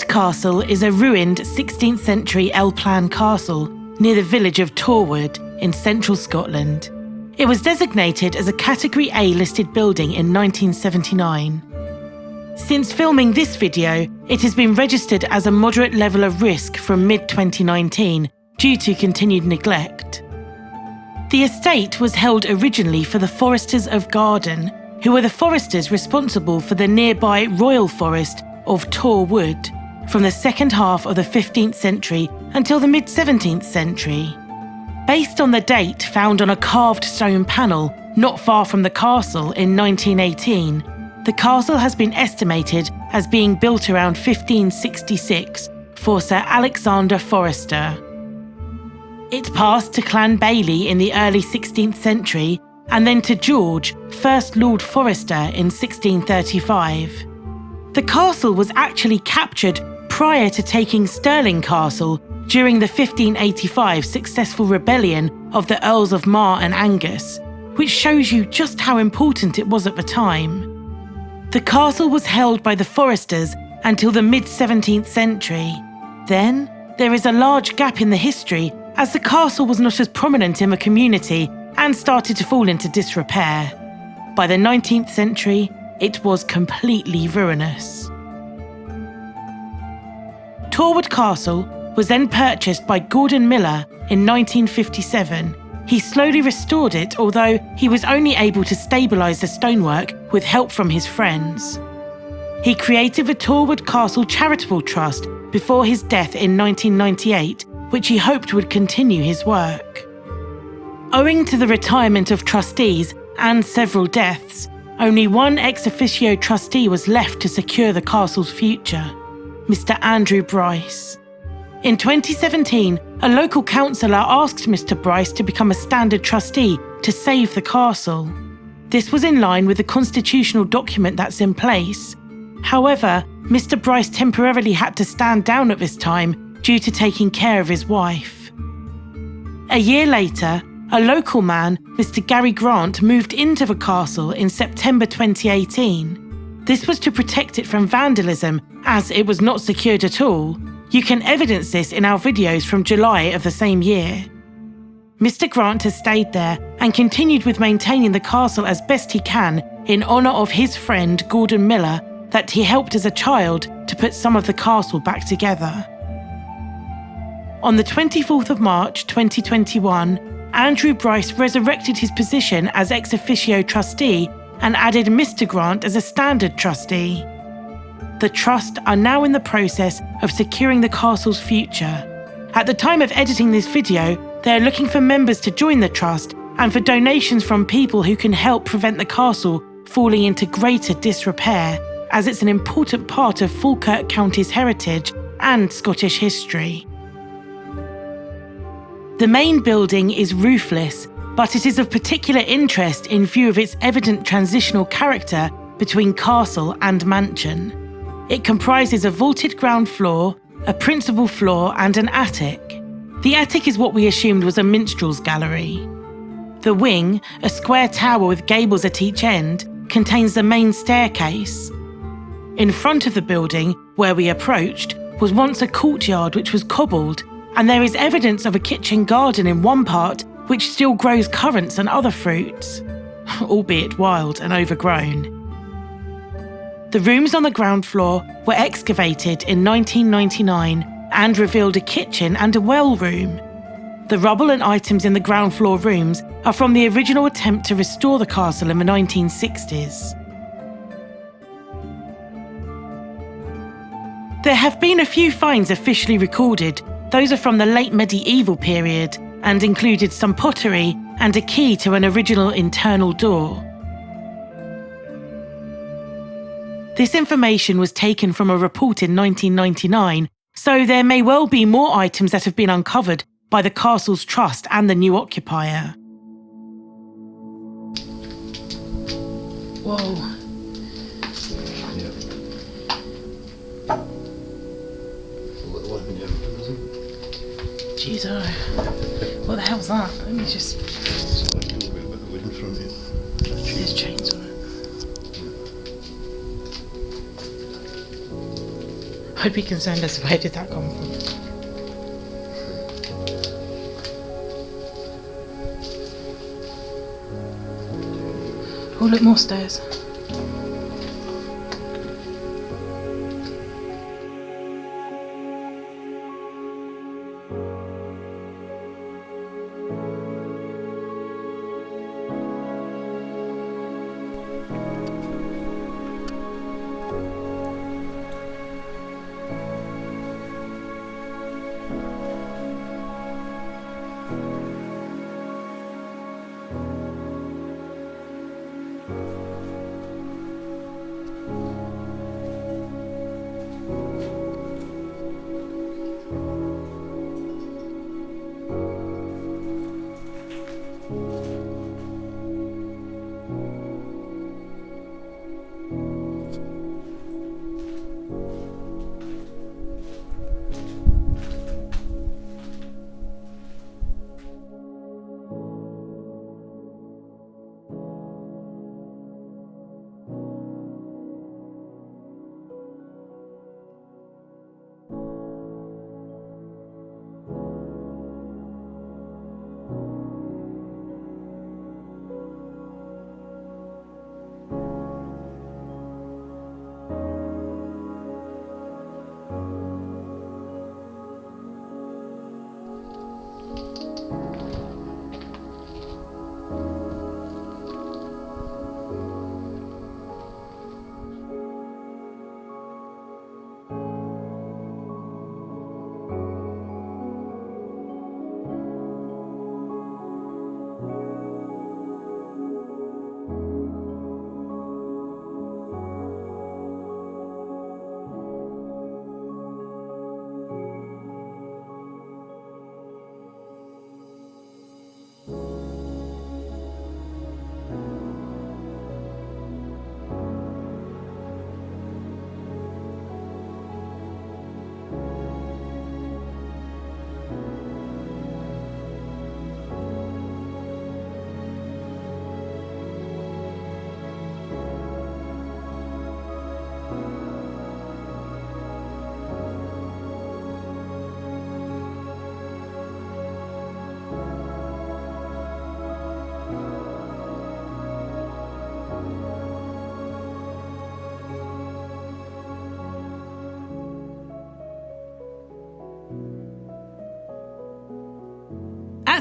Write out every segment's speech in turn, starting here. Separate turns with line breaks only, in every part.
Torwood Castle is a ruined 16th century L-plan castle near the village of Torwood in central Scotland. It was designated as a Category A listed building in 1979. Since filming this video, it has been registered as a moderate level of risk from mid-2019 due to continued neglect. The estate was held originally for the Foresters of Garden, who were the foresters responsible for the nearby Royal Forest of Torwood from the second half of the 15th century until the mid-17th century. Based on the date found on a carved stone panel not far from the castle in 1918, the castle has been estimated as being built around 1566 for Sir Alexander Forester. It passed to Clan Bailey in the early 16th century and then to George, 1st Lord Forester in 1635. The castle was actually captured prior to taking Stirling Castle during the 1585 successful rebellion of the Earls of Mar and Angus, which shows you just how important it was at the time. The castle was held by the Foresters until the mid-17th century. Then, there is a large gap in the history as the castle was not as prominent in the community and started to fall into disrepair. By the 19th century, it was completely ruinous. Torwood Castle was then purchased by Gordon Miller in 1957. He slowly restored it, although he was only able to stabilise the stonework with help from his friends. He created the Torwood Castle Charitable Trust before his death in 1998, which he hoped would continue his work. Owing to the retirement of trustees and several deaths, only one ex officio trustee was left to secure the castle's future, Mr. Andrew Bryce. In 2017, a local councillor asked Mr. Bryce to become a standard trustee to save the castle. This was in line with the constitutional document that's in place. However, Mr. Bryce temporarily had to stand down at this time due to taking care of his wife. A year later, a local man, Mr. Gary Grant, moved into the castle in September 2018. This was to protect it from vandalism, as it was not secured at all. You can evidence this in our videos from July of the same year. Mr. Grant has stayed there and continued with maintaining the castle as best he can in honour of his friend Gordon Miller that he helped as a child to put some of the castle back together. On the 24th of March 2021, Andrew Bryce resurrected his position as ex officio trustee and added Mr. Grant as a standard trustee. The trust are now in the process of securing the castle's future. At the time of editing this video, they are looking for members to join the trust and for donations from people who can help prevent the castle falling into greater disrepair, as it's an important part of Falkirk County's heritage and Scottish history. The main building is roofless, but it is of particular interest in view of its evident transitional character between castle and mansion. It comprises a vaulted ground floor, a principal floor and an attic. The attic is what we assumed was a minstrel's gallery. The wing, a square tower with gables at each end, contains the main staircase. In front of the building, where we approached, was once a courtyard which was cobbled, and there is evidence of a kitchen garden in one part which still grows currants and other fruits, albeit wild and overgrown. The rooms on the ground floor were excavated in 1999 and revealed a kitchen and a well room. The rubble and items in the ground floor rooms are from the original attempt to restore the castle in the 1960s. There have been a few finds officially recorded. Those are from the late medieval period and included some pottery and a key to an original internal door. This information was taken from a report in 1999, so there may well be more items that have been uncovered by the castle's trust and the new occupier. Whoa. Jeez, what the hell's that? Let me just...
It's like a little bit of wind from it.
There's chains on it. I'd be concerned as to where did that come from. Oh look, more stairs.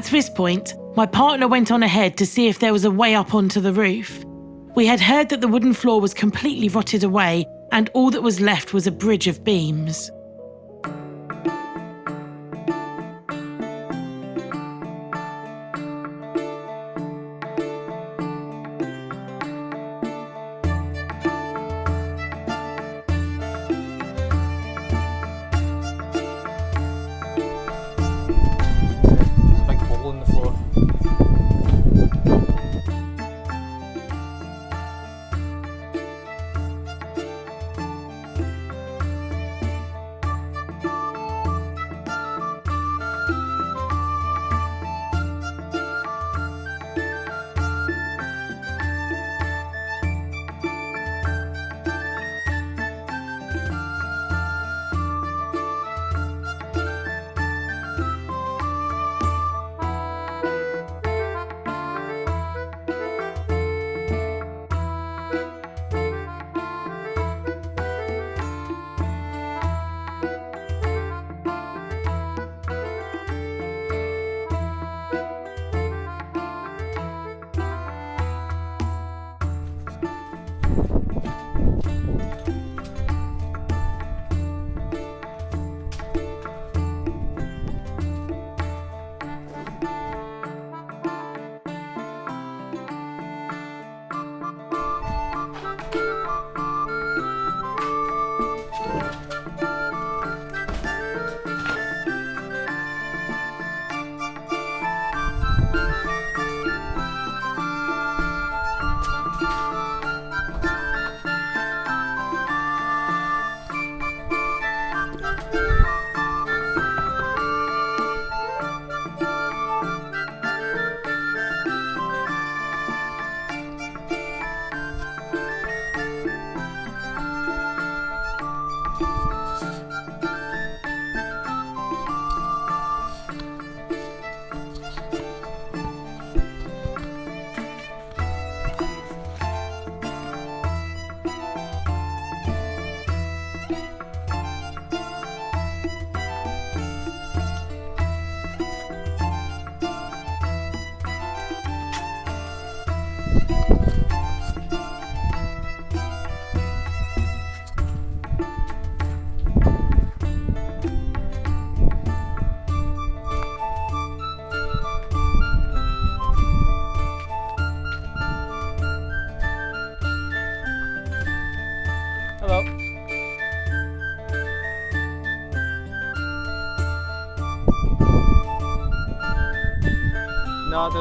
At this point, my partner went on ahead to see if there was a way up onto the roof. We had heard that the wooden floor was completely rotted away and all that was left was a bridge of beams.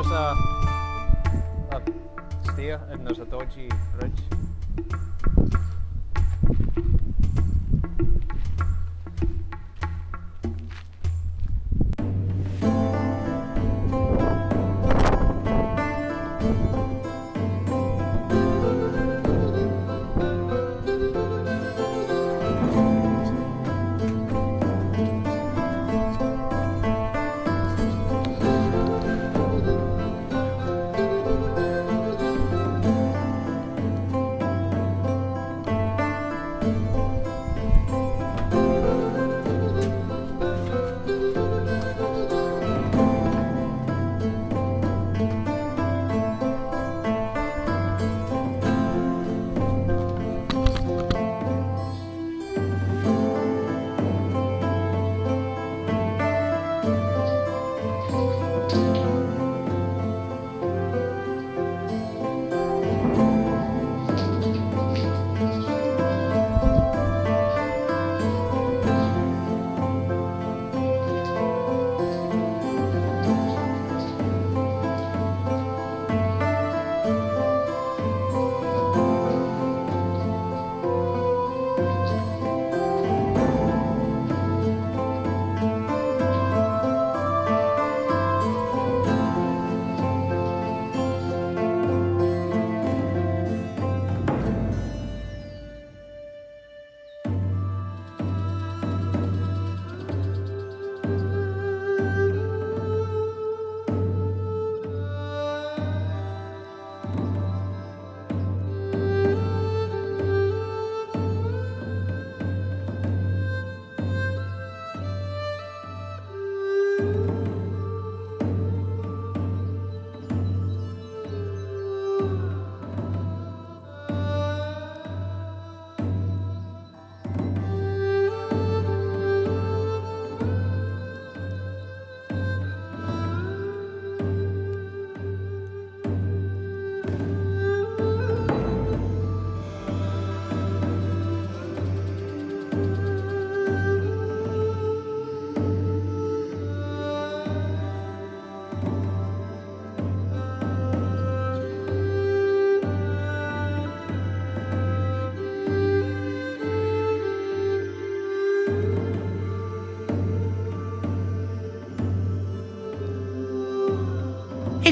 there's a stair and there's a dodgy bridge.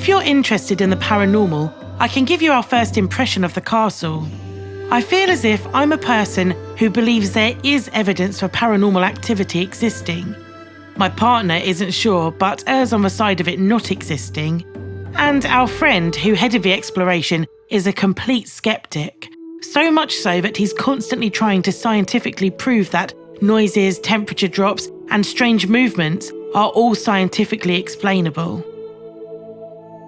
If you're interested in the paranormal, I can give you our first impression of the castle. I feel as if I'm a person who believes there is evidence for paranormal activity existing. My partner isn't sure, but errs on the side of it not existing. And our friend who headed the exploration is a complete skeptic. So much so that he's constantly trying to scientifically prove that noises, temperature drops, and strange movements are all scientifically explainable.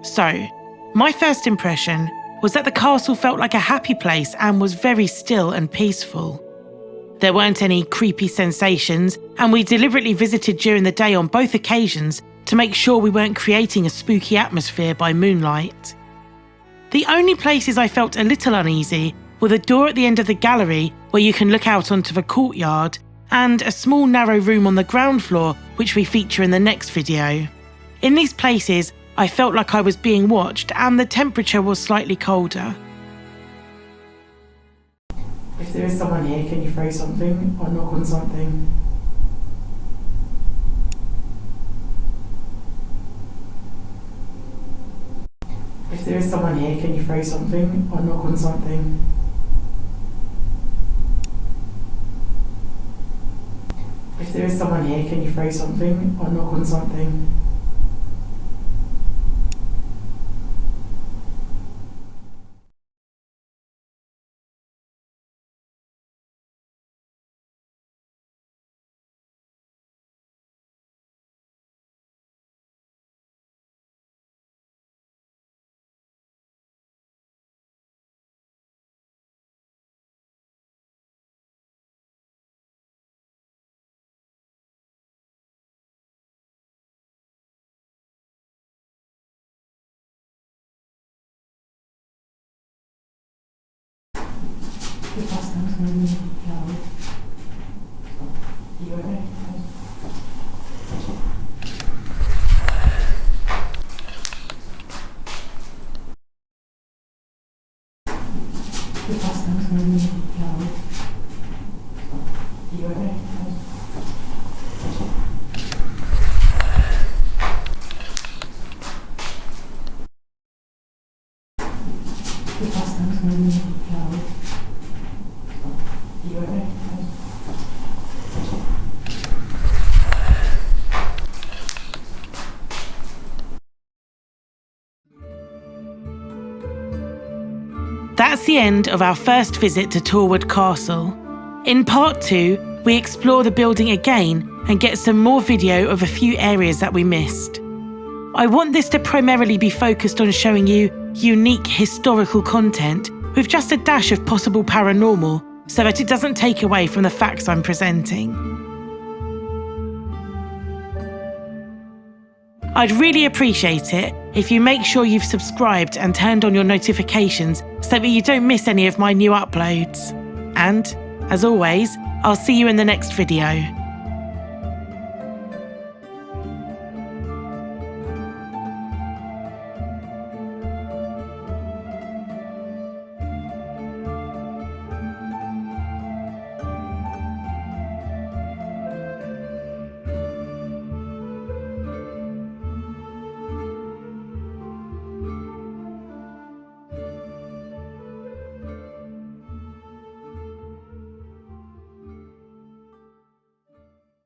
So, my first impression was that the castle felt like a happy place and was very still and peaceful. There weren't any creepy sensations, and we deliberately visited during the day on both occasions to make sure we weren't creating a spooky atmosphere by moonlight. The only places I felt a little uneasy were the door at the end of the gallery where you can look out onto the courtyard, and a small narrow room on the ground floor which we feature in the next video. In these places, I felt like I was being watched and the temperature was slightly colder. If there is someone here, can you throw something or knock on something? If there is someone here, can you throw something or knock on something? If there is someone here, can you throw something or knock on something? That's the end of our first visit to Torwood Castle. In part 2, we explore the building again and get some more video of a few areas that we missed. I want this to primarily be focused on showing you unique historical content with just a dash of possible paranormal so that it doesn't take away from the facts I'm presenting. I'd really appreciate it if you make sure you've subscribed and turned on your notifications so that you don't miss any of my new uploads. And, as always, I'll see you in the next video.